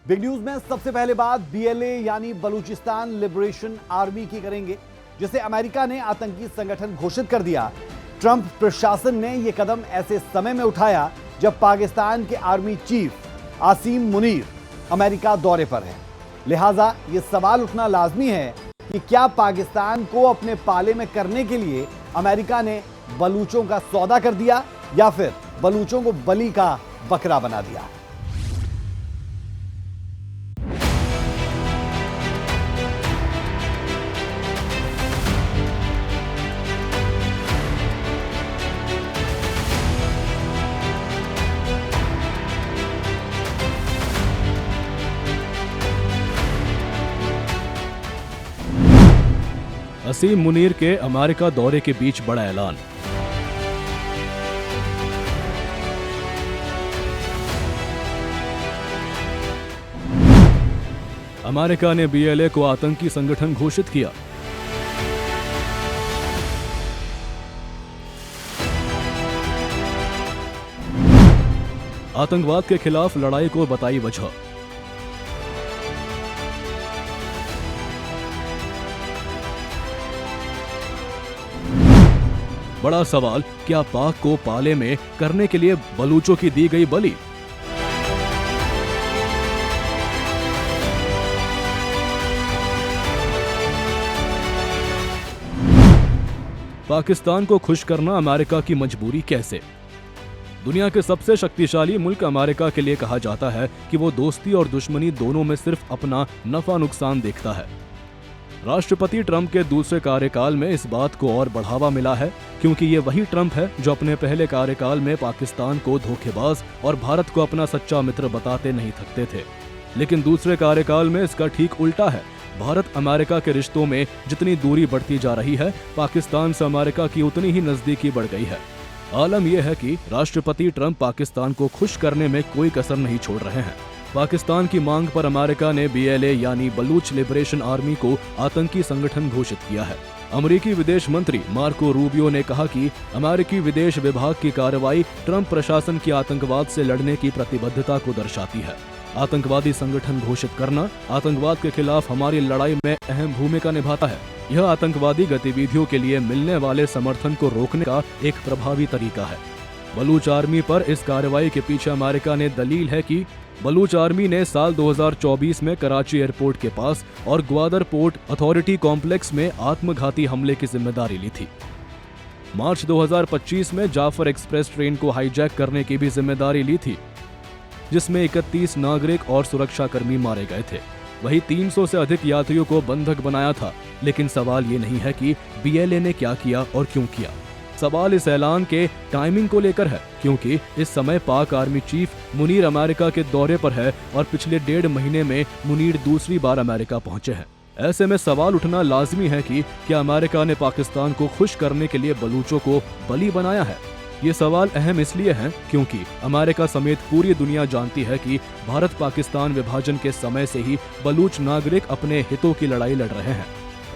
Big news में सबसे पहले बात बीएलए यानी बलूचिस्तान लिबरेशन आर्मी की करेंगे, जिसे अमेरिका ने आतंकी संगठन घोषित कर दिया। ट्रंप प्रशासन ने यह कदम ऐसे समय में उठाया जब पाकिस्तान के army chief Asim Munir America दौरे पर हैं। लिहाजा यह सवाल उठना लाजमी है कि क्या पाकिस्तान को अपने पाले में करने के लिए अमेरिका ने बलूचों का सौदा कर दिया या फिर बलूचों को बलि का बकरा बना दिया। असीम मुनीर के अमेरिका दौरे के बीच बड़ा ऐलान। अमेरिका ने बीएलए को आतंकी संगठन घोषित किया। आतंकवाद के खिलाफ लड़ाई को बताई वजह। बड़ा सवाल, क्या पाक को पाले में करने के लिए बलूचों की दी गई बलि? पाकिस्तान को खुश करना अमेरिका की मजबूरी कैसे? दुनिया के सबसे शक्तिशाली मुल्क अमेरिका के लिए कहा जाता है कि वो दोस्ती और दुश्मनी दोनों में सिर्फ अपना नफा नुकसान देखता है। राष्ट्रपति ट्रंप के दूसरे कार्यकाल में इस बात को और बढ़ावा मिला है, क्योंकि ये वही ट्रंप है जो अपने पहले कार्यकाल में पाकिस्तान को धोखेबाज और भारत को अपना सच्चा मित्र बताते नहीं थकते थे। लेकिन दूसरे कार्यकाल में इसका ठीक उल्टा है। भारत अमेरिका के रिश्तों में जितनी दूरी बढ़ती जा रही है, पाकिस्तान से अमेरिका की उतनी ही नजदीकी बढ़ गई है। आलम यह है कि राष्ट्रपति ट्रंप पाकिस्तान को खुश करने में कोई कसर नहीं छोड़ रहे हैं। पाकिस्तान की मांग पर अमेरिका ने बीएलए यानी बलूच लिबरेशन आर्मी को आतंकी संगठन घोषित किया है। अमेरिकी विदेश मंत्री मार्को रूबियो ने कहा कि अमेरिकी विदेश विभाग की कार्रवाई ट्रंप प्रशासन की आतंकवाद से लड़ने की प्रतिबद्धता को दर्शाती है। आतंकवादी संगठन घोषित करना आतंकवाद के खिलाफ हमारी लड़ाई में अहम भूमिका निभाता है। यह आतंकवादी गतिविधियों के लिए मिलने वाले समर्थन को रोकने का एक प्रभावी तरीका है। बलूच आर्मी पर इस कार्रवाई के पीछे अमेरिका ने दलील है कि बलूच आर्मी ने साल 2024 में कराची एयरपोर्ट के पास और ग्वादर पोर्ट अथॉरिटी कॉम्प्लेक्स में आत्मघाती हमले की जिम्मेदारी ली थी। मार्च 2025 में जाफर एक्सप्रेस ट्रेन को हाईजैक करने की भी जिम्मेदारी ली थी, जिसमें 31 नागरिक और सुरक्षाकर्मी मारे गए थे। वही 300 से अधिक यात्रियों को बंधक बनाया था। लेकिन सवाल ये नहीं है कि बीएलए ने क्या किया और क्यों किया। सवाल इस ऐलान के टाइमिंग को लेकर है, क्योंकि इस समय पाक आर्मी चीफ मुनीर अमेरिका के दौरे पर है और पिछले 1.5 महीने में मुनीर दूसरी बार अमेरिका पहुंचे हैं। ऐसे में सवाल उठना लाजमी है कि क्या अमेरिका ने पाकिस्तान को खुश करने के लिए बलूचों को बलि बनाया है। ये सवाल अहम इसलिए हैं क्योंकि अमेरिका समेत पूरी दुनिया जानती है कि भारत पाकिस्तान विभाजन के समय से ही बलूच नागरिक अपने हितों की लड़ाई लड़ रहे हैं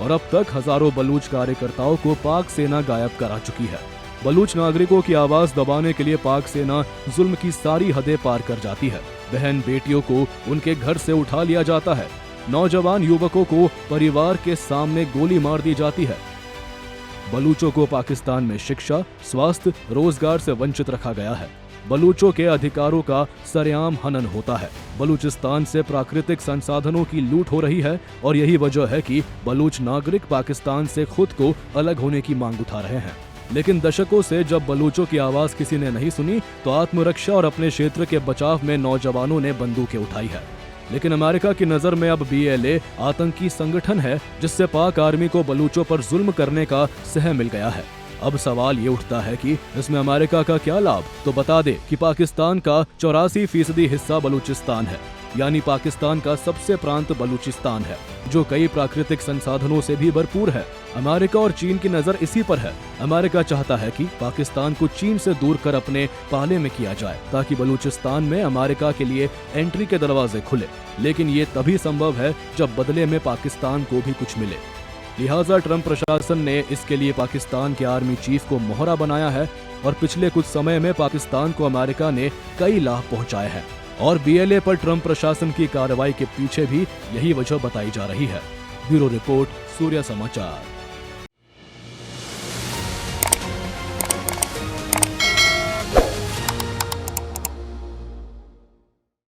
और अब तक हजारों बलूच कार्यकर्ताओं को पाक सेना गायब करा चुकी है। बलूच नागरिकों की आवाज दबाने के लिए पाक सेना जुल्म की सारी हदें पार कर जाती है। बहन बेटियों को उनके घर से उठा लिया जाता है। नौजवान युवकों को परिवार के सामने गोली मार दी जाती है। बलूचों को पाकिस्तान में शिक्षा, स्वास्थ्य, रोजगार से वंचित रखा गया है। बलूचों के अधिकारों का सरेआम हनन होता है। बलूचिस्तान से प्राकृतिक संसाधनों की लूट हो रही है और यही वजह है कि बलूच नागरिक पाकिस्तान से खुद को अलग होने की मांग उठा रहे हैं। लेकिन दशकों से जब बलूचों की आवाज किसी ने नहीं सुनी, तो आत्मरक्षा और अपने क्षेत्र के बचाव में नौजवानों ने बंदूकें उठाई है। लेकिन अमेरिका की नजर में अब बीएलए आतंकी संगठन है, जिससे पाक आर्मी को बलूचों पर जुल्म करने का सह मिल गया है। अब सवाल ये उठता है कि इसमें अमेरिका का क्या लाभ। तो बता दे कि पाकिस्तान का 84% हिस्सा बलूचिस्तान है, यानी पाकिस्तान का सबसे प्रांत बलूचिस्तान है, जो कई प्राकृतिक संसाधनों से भी भरपूर है। अमेरिका और चीन की नजर इसी पर है। अमेरिका चाहता है कि पाकिस्तान को चीन से दूर कर अपने पाले में किया जाए, ताकि बलूचिस्तान में अमेरिका के लिए एंट्री के दरवाजे खुले। लेकिन ये तभी संभव है जब बदले में पाकिस्तान को भी कुछ मिले। लिहाजा ट्रंप प्रशासन ने इसके लिए पाकिस्तान के आर्मी चीफ को मोहरा बनाया है और पिछले कुछ समय में पाकिस्तान को अमेरिका ने कई लाभ पहुंचाए हैं। और बीएलए पर ट्रंप प्रशासन की कार्रवाई के पीछे भी यही वजह बताई जा रही है। ब्यूरो रिपोर्ट, सूर्य समाचार।